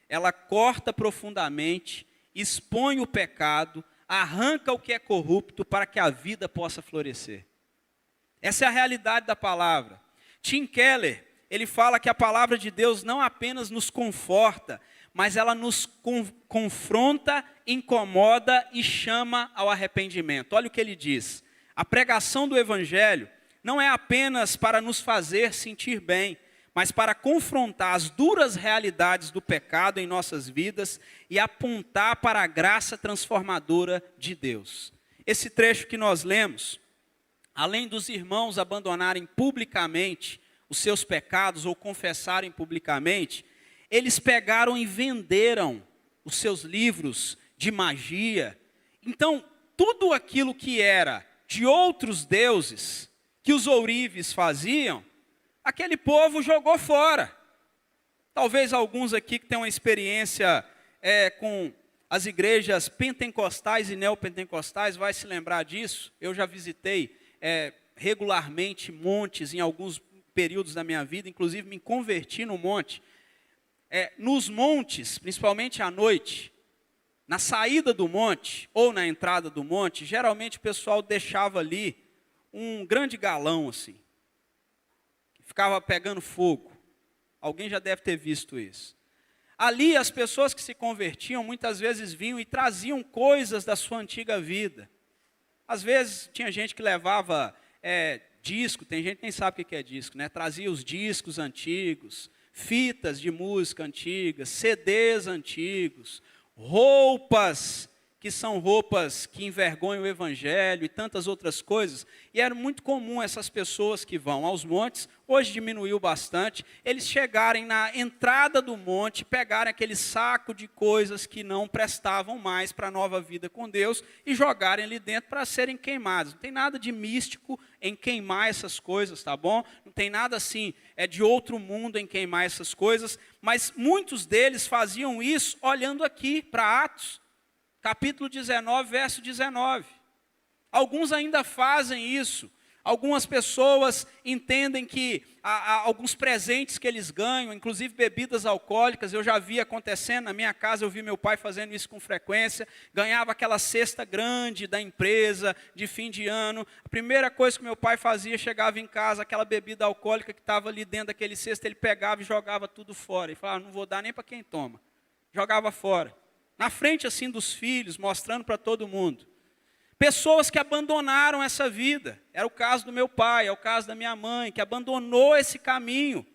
Speaker 1: Ela corta profundamente, expõe o pecado, arranca o que é corrupto para que a vida possa florescer. Essa é a realidade da palavra. Tim Keller, ele fala que a palavra de Deus não apenas nos conforta, mas ela nos confronta, incomoda e chama ao arrependimento. Olha o que ele diz. A pregação do Evangelho não é apenas para nos fazer sentir bem, mas para confrontar as duras realidades do pecado em nossas vidas e apontar para a graça transformadora de Deus. Esse trecho que nós lemos, além dos irmãos abandonarem publicamente os seus pecados ou confessarem publicamente, eles pegaram e venderam os seus livros de magia. Então, tudo aquilo que era de outros deuses, que os ourives faziam, aquele povo jogou fora. Talvez alguns aqui que tenham uma experiência com as igrejas pentecostais e neopentecostais vai se lembrar disso. Eu já visitei regularmente montes em alguns períodos da minha vida, inclusive me converti no monte. Nos montes, principalmente à noite, na saída do monte ou na entrada do monte, geralmente o pessoal deixava ali um grande galão assim, ficava pegando fogo. Alguém já deve ter visto isso. Ali as pessoas que se convertiam muitas vezes vinham e traziam coisas da sua antiga vida. Às vezes tinha gente que levava disco, tem gente que nem sabe o que é disco, né? Trazia os discos antigos, fitas de música antigas, CDs antigos, roupas que são roupas que envergonham o Evangelho e tantas outras coisas. E era muito comum essas pessoas que vão aos montes, hoje diminuiu bastante, eles chegarem na entrada do monte, pegarem aquele saco de coisas que não prestavam mais para a nova vida com Deus e jogarem ali dentro para serem queimados. Não tem nada de místico em queimar essas coisas, tá bom? Não tem nada assim, de outro mundo em queimar essas coisas, mas muitos deles faziam isso olhando aqui para Atos, capítulo 19, verso 19. Alguns ainda fazem isso. Algumas pessoas entendem que alguns presentes que eles ganham, inclusive bebidas alcoólicas, eu já vi acontecendo, na minha casa eu vi meu pai fazendo isso com frequência, ganhava aquela cesta grande da empresa, de fim de ano, a primeira coisa que meu pai fazia, chegava em casa, aquela bebida alcoólica que estava ali dentro daquele cesto, ele pegava e jogava tudo fora, e falava, não vou dar nem para quem toma, jogava fora. Na frente assim dos filhos, mostrando para todo mundo. Pessoas que abandonaram essa vida. Era o caso do meu pai, é o caso da minha mãe, que abandonou esse caminho.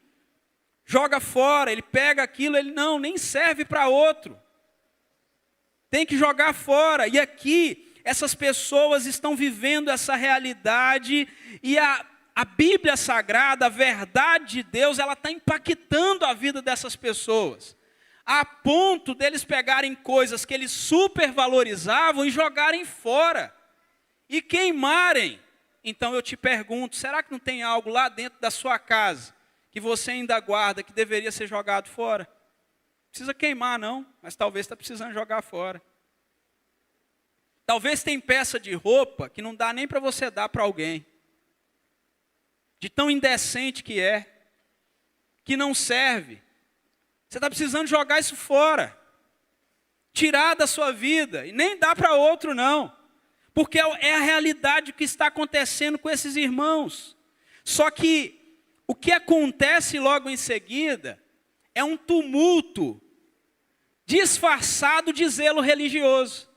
Speaker 1: Joga fora, ele pega aquilo, ele não, nem serve para outro. Tem que jogar fora. E aqui, essas pessoas estão vivendo essa realidade e a Bíblia Sagrada, a verdade de Deus, ela está impactando a vida dessas pessoas. a ponto deles pegarem coisas que eles supervalorizavam e jogarem fora, e queimarem. Então eu te pergunto, será que não tem algo lá dentro da sua casa, que você ainda guarda, que deveria ser jogado fora? Não precisa queimar não, mas talvez está precisando jogar fora. Talvez tem peça de roupa que não dá nem para você dar para alguém. De tão indecente que é, que não serve. Você está precisando jogar isso fora. Tirar da sua vida, e nem dá para outro não. Porque é a realidade que está acontecendo com esses irmãos. Só que o que acontece logo em seguida é um tumulto disfarçado de zelo religioso.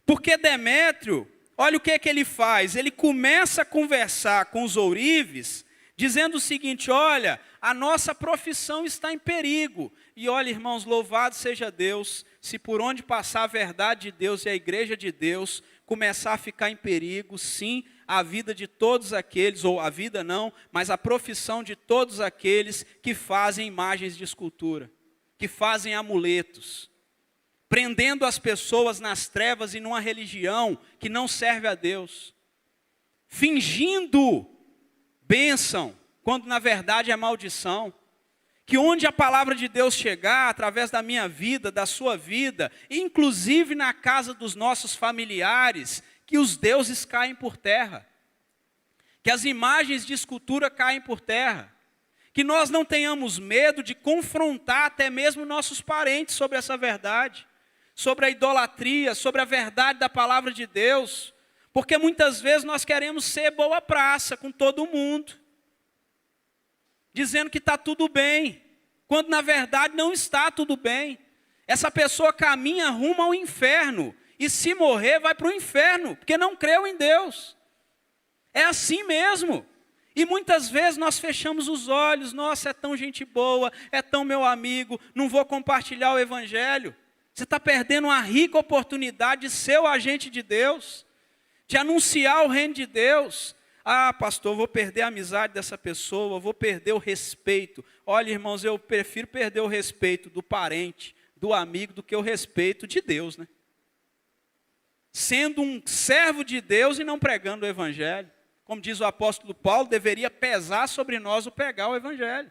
Speaker 1: Porque Demétrio, olha o que ele faz. Ele começa a conversar com os ourives, dizendo o seguinte: olha, a nossa profissão está em perigo. E olha, irmãos, louvado seja Deus, se por onde passar a verdade de Deus e a igreja de Deus começar a ficar em perigo, sim, a vida de todos aqueles, ou a vida não, mas a profissão de todos aqueles que fazem imagens de escultura, que fazem amuletos, prendendo as pessoas nas trevas e numa religião que não serve a Deus, fingindo bênção, quando na verdade é maldição. Que onde a palavra de Deus chegar, através da minha vida, da sua vida, inclusive na casa dos nossos familiares, que os deuses caem por terra, que as imagens de escultura caem por terra, que nós não tenhamos medo de confrontar até mesmo nossos parentes sobre essa verdade, sobre a idolatria, sobre a verdade da palavra de Deus, porque muitas vezes nós queremos ser boa praça com todo mundo, dizendo que está tudo bem, quando na verdade não está tudo bem. Essa pessoa caminha rumo ao inferno, e se morrer vai para o inferno, porque não creu em Deus. É assim mesmo. E muitas vezes nós fechamos os olhos: nossa, é tão gente boa, é tão meu amigo, não vou compartilhar o evangelho. Você está perdendo uma rica oportunidade de ser o agente de Deus, de anunciar o reino de Deus. Ah, pastor, vou perder a amizade dessa pessoa, vou perder o respeito. Olha, irmãos, eu prefiro perder o respeito do parente, do amigo, do que o respeito de Deus, né? Sendo um servo de Deus e não pregando o evangelho. Como diz o apóstolo Paulo, deveria pesar sobre nós o pregar o evangelho.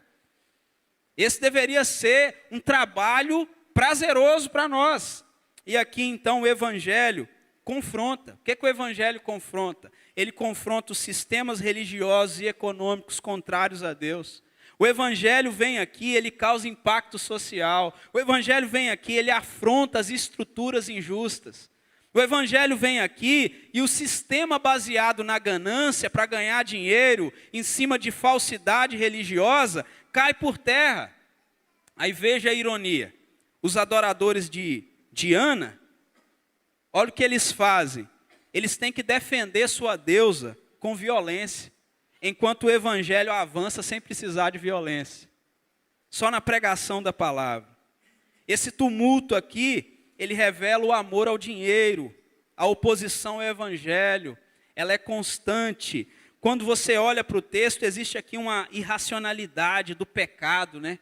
Speaker 1: Esse deveria ser um trabalho prazeroso para nós. E aqui então o evangelho confronta. O que o evangelho confronta? Ele confronta os sistemas religiosos e econômicos contrários a Deus. O evangelho vem aqui, ele causa impacto social. O evangelho vem aqui, ele afronta as estruturas injustas. O evangelho vem aqui e o sistema baseado na ganância para ganhar dinheiro em cima de falsidade religiosa cai por terra. Aí veja a ironia. Os adoradores de Diana, olha o que eles fazem. Eles têm que defender sua deusa com violência, enquanto o evangelho avança sem precisar de violência. Só na pregação da palavra. Esse tumulto aqui, ele revela o amor ao dinheiro, a oposição ao evangelho. Ela é constante. Quando você olha para o texto, existe aqui uma irracionalidade do pecado, né?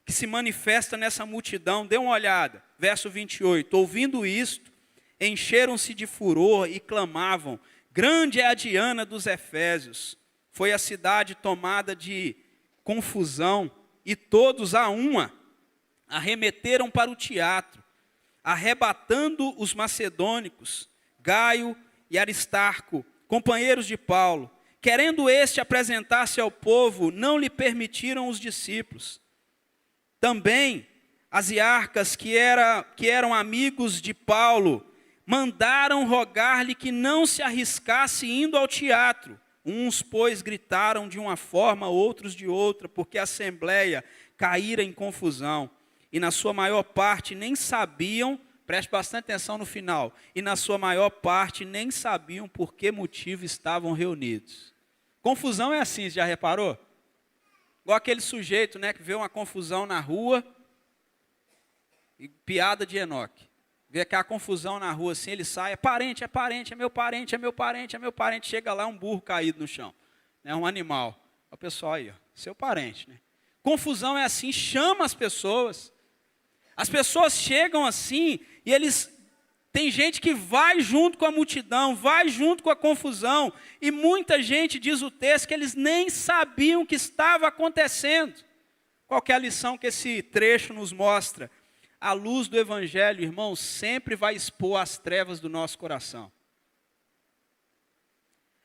Speaker 1: Que se manifesta nessa multidão. Dê uma olhada, verso 28. Ouvindo isto, encheram-se de furor e clamavam: grande é a Diana dos Efésios. Foi a cidade tomada de confusão, e todos a uma arremeteram para o teatro, arrebatando os macedônicos, Gaio e Aristarco, companheiros de Paulo. Querendo este apresentar-se ao povo, não lhe permitiram os discípulos. Também as iarcas que eram amigos de Paulo mandaram rogar-lhe que não se arriscasse indo ao teatro. Uns, pois, gritaram de uma forma, outros de outra, porque a assembleia caíra em confusão. E na sua maior parte nem sabiam, preste bastante atenção no final, e na sua maior parte nem sabiam por que motivo estavam reunidos. Confusão é assim, você já reparou? Igual aquele sujeito, né, que vê uma confusão na rua, e piada de Enoque. Vê aquela confusão na rua assim, ele sai: é parente, é meu parente, é meu parente, é meu parente. Chega lá, um burro caído no chão, né, um animal. O pessoal aí, ó, seu parente, né? Confusão é assim, chama as pessoas. As pessoas chegam assim e tem gente que vai junto com a multidão, vai junto com a confusão, e muita gente, diz o texto, que eles nem sabiam o que estava acontecendo. Qual que é a lição que esse trecho nos mostra? A luz do Evangelho, irmãos, sempre vai expor as trevas do nosso coração.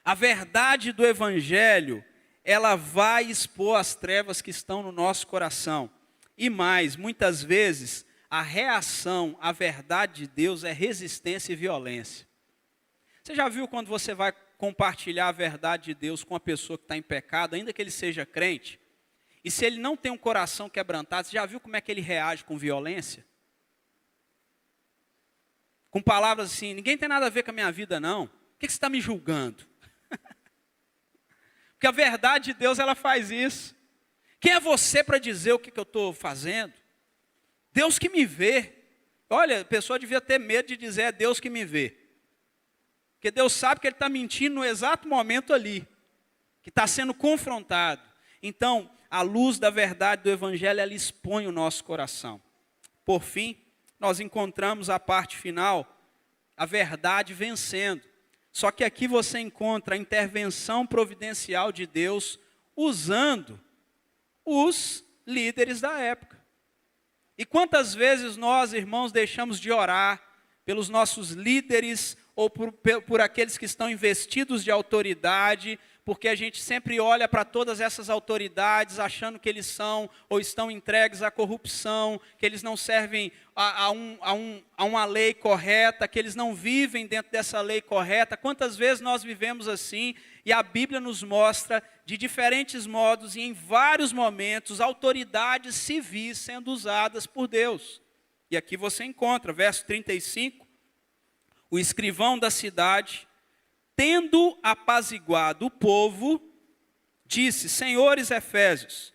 Speaker 1: A verdade do Evangelho, ela vai expor as trevas que estão no nosso coração. E mais, muitas vezes, a reação à verdade de Deus é resistência e violência. Você já viu quando você vai compartilhar a verdade de Deus com uma pessoa que está em pecado, ainda que ele seja crente, e se ele não tem um coração quebrantado, você já viu como é que ele reage com violência? Com palavras assim, ninguém tem nada a ver com a minha vida não, por que você está me julgando? Porque a verdade de Deus, ela faz isso. Quem é você para dizer o que eu estou fazendo? Deus que me vê. Olha, a pessoa devia ter medo de dizer, é Deus que me vê. Porque Deus sabe que ele está mentindo no exato momento ali, que está sendo confrontado. Então, a luz da verdade do Evangelho, ela expõe o nosso coração. Por fim, nós encontramos a parte final, a verdade vencendo. Só que aqui você encontra a intervenção providencial de Deus usando os líderes da época. E quantas vezes nós, irmãos, deixamos de orar pelos nossos líderes ou por aqueles que estão investidos de autoridade, porque a gente sempre olha para todas essas autoridades achando que eles são ou estão entregues à corrupção, que eles não servem a uma lei correta, que eles não vivem dentro dessa lei correta. Quantas vezes nós vivemos assim, e a Bíblia nos mostra de diferentes modos e em vários momentos autoridades civis sendo usadas por Deus. E aqui você encontra, verso 35, o escrivão da cidade, tendo apaziguado o povo, disse, senhores efésios,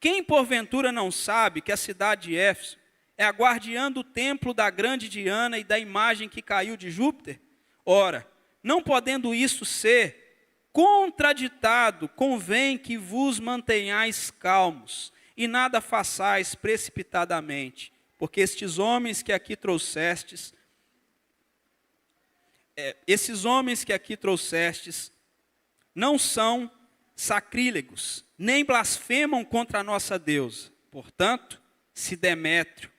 Speaker 1: quem porventura não sabe que a cidade de Éfeso é a guardiã do templo da grande Diana e da imagem que caiu de Júpiter? Ora, não podendo isso ser contraditado, convém que vos mantenhais calmos e nada façais precipitadamente, porque esses homens que aqui trouxestes, não são sacrílegos, nem blasfemam contra a nossa deusa. Portanto, se Demétrio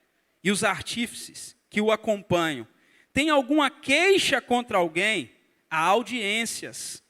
Speaker 1: e os artífices que o acompanham têm alguma queixa contra alguém, há audiências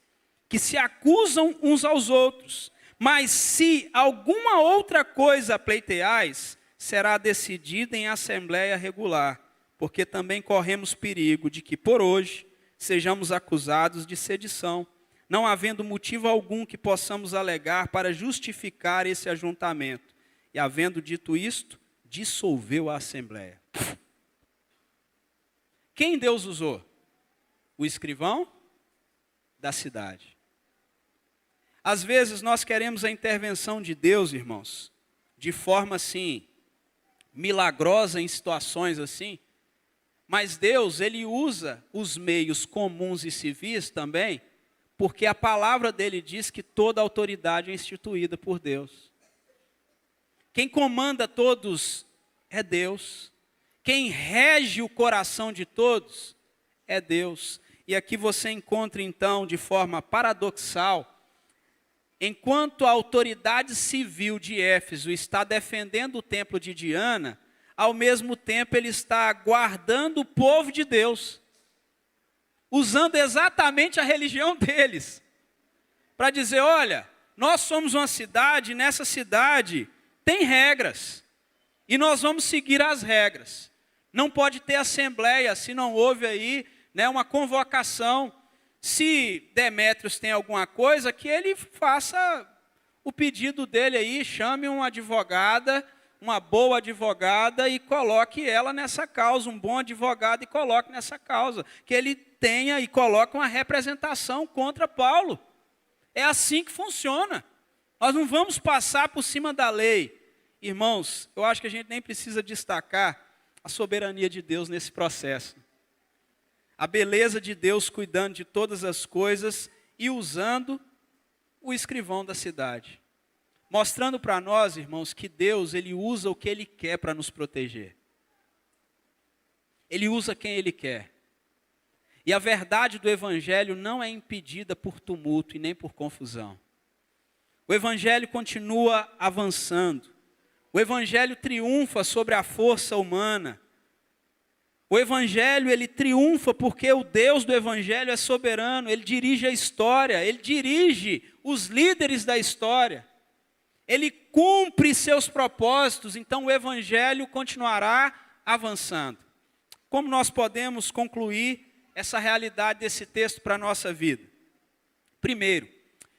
Speaker 1: que se acusam uns aos outros. Mas se alguma outra coisa pleiteais, será decidida em assembleia regular, porque também corremos perigo de que por hoje sejamos acusados de sedição, não havendo motivo algum que possamos alegar para justificar esse ajuntamento. E havendo dito isto, dissolveu a assembleia. Quem Deus usou? O escrivão da cidade. Às vezes nós queremos a intervenção de Deus, irmãos, de forma assim, milagrosa em situações assim, mas Deus, ele usa os meios comuns e civis também, porque a palavra dele diz que toda autoridade é instituída por Deus. Quem comanda todos é Deus. Quem rege o coração de todos é Deus. E aqui você encontra então, de forma paradoxal, enquanto a autoridade civil de Éfeso está defendendo o templo de Diana, ao mesmo tempo ele está guardando o povo de Deus, usando exatamente a religião deles, para dizer, olha, nós somos uma cidade, nessa cidade tem regras, e nós vamos seguir as regras. Não pode ter assembleia se não houve aí, uma convocação. Se Demétrios tem alguma coisa, que ele faça o pedido dele aí, chame uma advogada, uma boa advogada e coloque ela nessa causa, um bom advogado e coloque nessa causa, que ele tenha e coloque uma representação contra Paulo. É assim que funciona. Nós não vamos passar por cima da lei. Irmãos, eu acho que a gente nem precisa destacar a soberania de Deus nesse processo. A beleza de Deus cuidando de todas as coisas e usando o escrivão da cidade. Mostrando para nós, irmãos, que Deus, ele usa o que ele quer para nos proteger. Ele usa quem Ele quer. E a verdade do Evangelho não é impedida por tumulto e nem por confusão. O Evangelho continua avançando. O Evangelho triunfa sobre a força humana. O Evangelho, ele triunfa porque o Deus do Evangelho é soberano. Ele dirige a história, ele dirige os líderes da história. Ele cumpre seus propósitos, então o Evangelho continuará avançando. Como nós podemos concluir essa realidade desse texto para a nossa vida? Primeiro,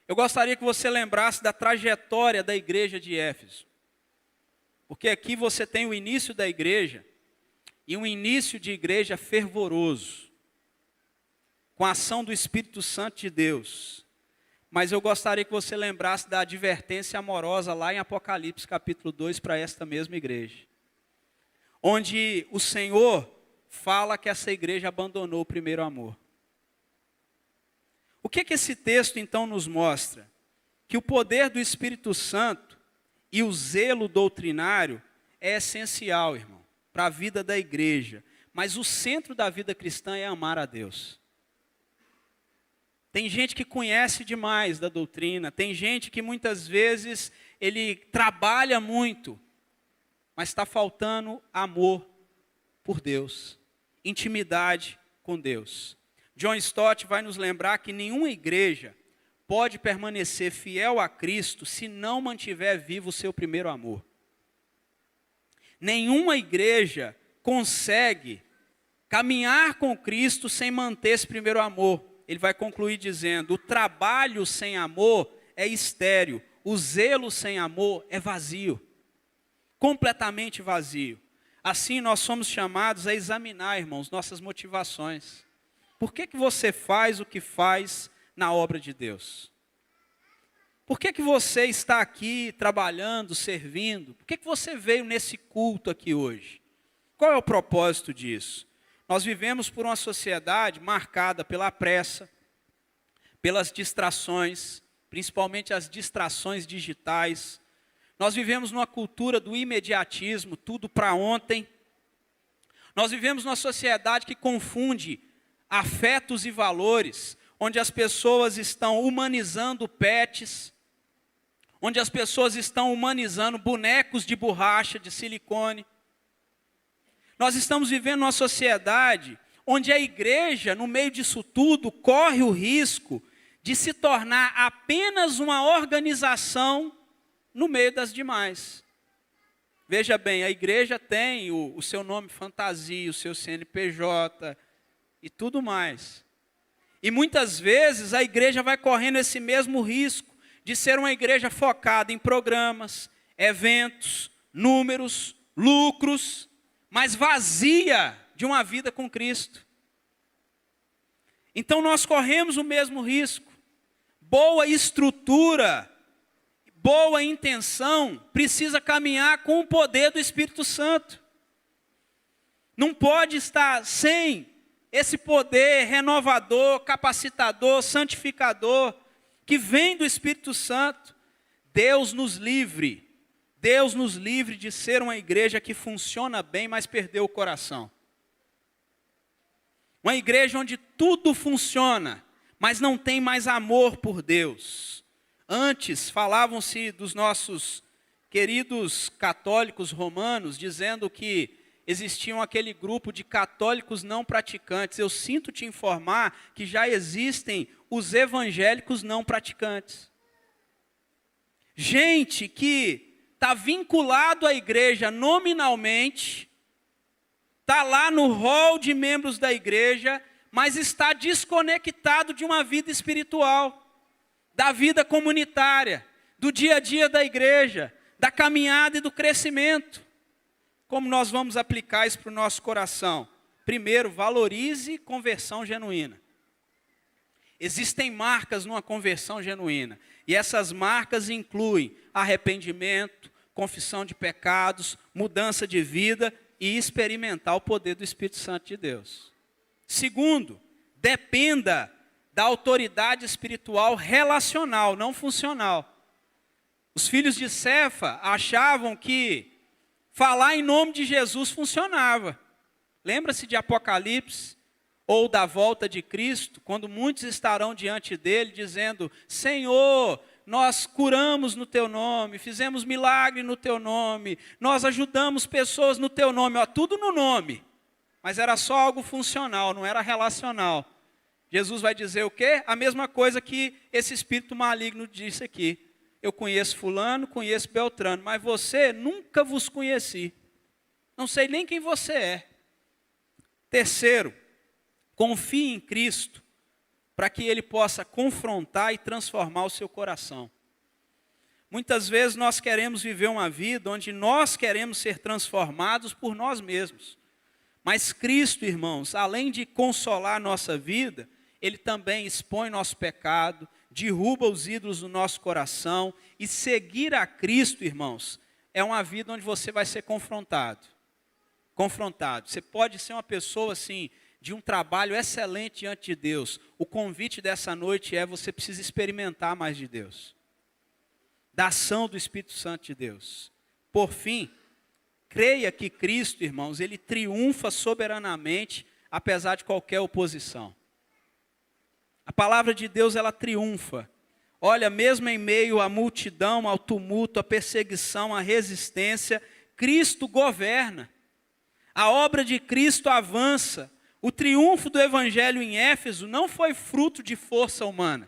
Speaker 1: eu gostaria que você lembrasse da trajetória da igreja de Éfeso. Porque aqui você tem o início da igreja, e um início de igreja fervoroso, com a ação do Espírito Santo de Deus. Mas eu gostaria que você lembrasse da advertência amorosa lá em Apocalipse capítulo 2 para esta mesma igreja. Onde o Senhor fala que essa igreja abandonou o primeiro amor. O que esse texto então nos mostra? Que o poder do Espírito Santo e o zelo doutrinário é essencial, irmão, para a vida da igreja. Mas o centro da vida cristã é amar a Deus. Tem gente que conhece demais da doutrina, tem gente que muitas vezes ele trabalha muito, mas está faltando amor por Deus, intimidade com Deus. John Stott vai nos lembrar que nenhuma igreja pode permanecer fiel a Cristo se não mantiver vivo o seu primeiro amor. Nenhuma igreja consegue caminhar com Cristo sem manter esse primeiro amor. Ele vai concluir dizendo: o trabalho sem amor é estéril, o zelo sem amor é vazio, completamente vazio. Assim nós somos chamados a examinar, irmãos, nossas motivações. Por que você faz o que faz na obra de Deus? Por que você está aqui trabalhando, servindo? Por que você veio nesse culto aqui hoje? Qual é o propósito disso? Nós vivemos por uma sociedade marcada pela pressa, pelas distrações, principalmente as distrações digitais. Nós vivemos numa cultura do imediatismo, tudo para ontem. Nós vivemos numa sociedade que confunde afetos e valores, onde as pessoas estão humanizando pets, onde as pessoas estão humanizando bonecos de borracha, de silicone. Nós estamos vivendo numa sociedade onde a igreja, no meio disso tudo, corre o risco de se tornar apenas uma organização no meio das demais. Veja bem, a igreja tem o seu nome fantasia, o seu CNPJ e tudo mais. E muitas vezes a igreja vai correndo esse mesmo risco de ser uma igreja focada em programas, eventos, números, lucros, mas vazia de uma vida com Cristo. Então nós corremos o mesmo risco. Boa estrutura, boa intenção, precisa caminhar com o poder do Espírito Santo. Não pode estar sem esse poder renovador, capacitador, santificador, que vem do Espírito Santo. Deus nos livre de ser uma igreja que funciona bem, mas perdeu o coração. Uma igreja onde tudo funciona, mas não tem mais amor por Deus. Antes falavam-se dos nossos queridos católicos romanos, dizendo que existiam aquele grupo de católicos não praticantes. Eu sinto te informar que já existem os evangélicos não praticantes. Gente que está vinculado à igreja nominalmente, está lá no rol de membros da igreja, mas está desconectado de uma vida espiritual, da vida comunitária, do dia a dia da igreja, da caminhada e do crescimento. Como nós vamos aplicar isso para o nosso coração? Primeiro, valorize conversão genuína. Existem marcas numa conversão genuína. E essas marcas incluem arrependimento, confissão de pecados, mudança de vida e experimentar o poder do Espírito Santo de Deus. Segundo, dependa da autoridade espiritual relacional, não funcional. Os filhos de Cefa achavam que falar em nome de Jesus funcionava. Lembra-se de Apocalipse ou da volta de Cristo, quando muitos estarão diante dele dizendo: Senhor, nós curamos no teu nome, fizemos milagre no teu nome, nós ajudamos pessoas no teu nome, ó, tudo no nome. Mas era só algo funcional, não era relacional. Jesus vai dizer o quê? A mesma coisa que esse espírito maligno disse aqui. Eu conheço fulano, conheço Beltrano, mas você nunca vos conheci. Não sei nem quem você é. Terceiro, confie em Cristo para que Ele possa confrontar e transformar o seu coração. Muitas vezes nós queremos viver uma vida onde nós queremos ser transformados por nós mesmos. Mas Cristo, irmãos, além de consolar a nossa vida, Ele também expõe nosso pecado, derruba os ídolos do nosso coração. E seguir a Cristo, irmãos, é uma vida onde você vai ser confrontado. Você pode ser uma pessoa assim, de um trabalho excelente diante de Deus. O convite dessa noite é: você precisa experimentar mais de Deus, da ação do Espírito Santo de Deus. Por fim, creia que Cristo, irmãos, Ele triunfa soberanamente, apesar de qualquer oposição. A palavra de Deus, ela triunfa. Olha, mesmo em meio à multidão, ao tumulto, à perseguição, à resistência, Cristo governa. A obra de Cristo avança. O triunfo do Evangelho em Éfeso não foi fruto de força humana.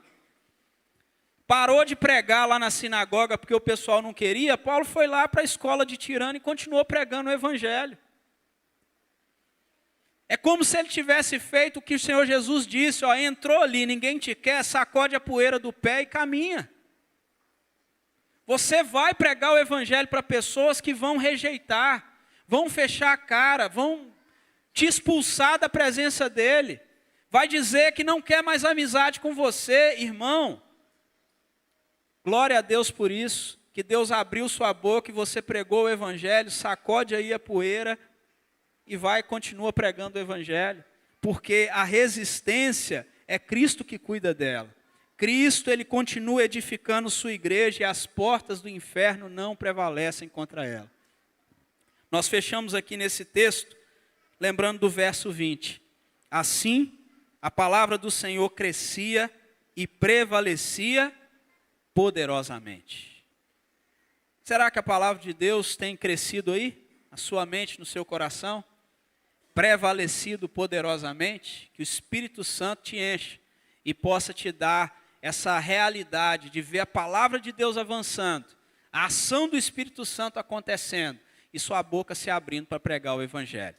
Speaker 1: Parou de pregar lá na sinagoga porque o pessoal não queria. Paulo foi lá para a escola de Tirano e continuou pregando o Evangelho. É como se ele tivesse feito o que o Senhor Jesus disse: ó, entrou ali, ninguém te quer, sacode a poeira do pé e caminha. Você vai pregar o Evangelho para pessoas que vão rejeitar, vão fechar a cara, vão te expulsar da presença dele. Vai dizer que não quer mais amizade com você, irmão. Glória a Deus por isso, que Deus abriu sua boca e você pregou o Evangelho, sacode aí a poeira e vai e continua pregando o Evangelho. Porque a resistência é Cristo que cuida dela. Cristo, Ele continua edificando sua igreja e as portas do inferno não prevalecem contra ela. Nós fechamos aqui nesse texto, lembrando do verso 20. Assim, a palavra do Senhor crescia e prevalecia poderosamente. Será que a palavra de Deus tem crescido aí? Na sua mente, no seu coração? Prevalecido poderosamente? Que o Espírito Santo te enche e possa te dar essa realidade de ver a palavra de Deus avançando, a ação do Espírito Santo acontecendo, e sua boca se abrindo para pregar o Evangelho.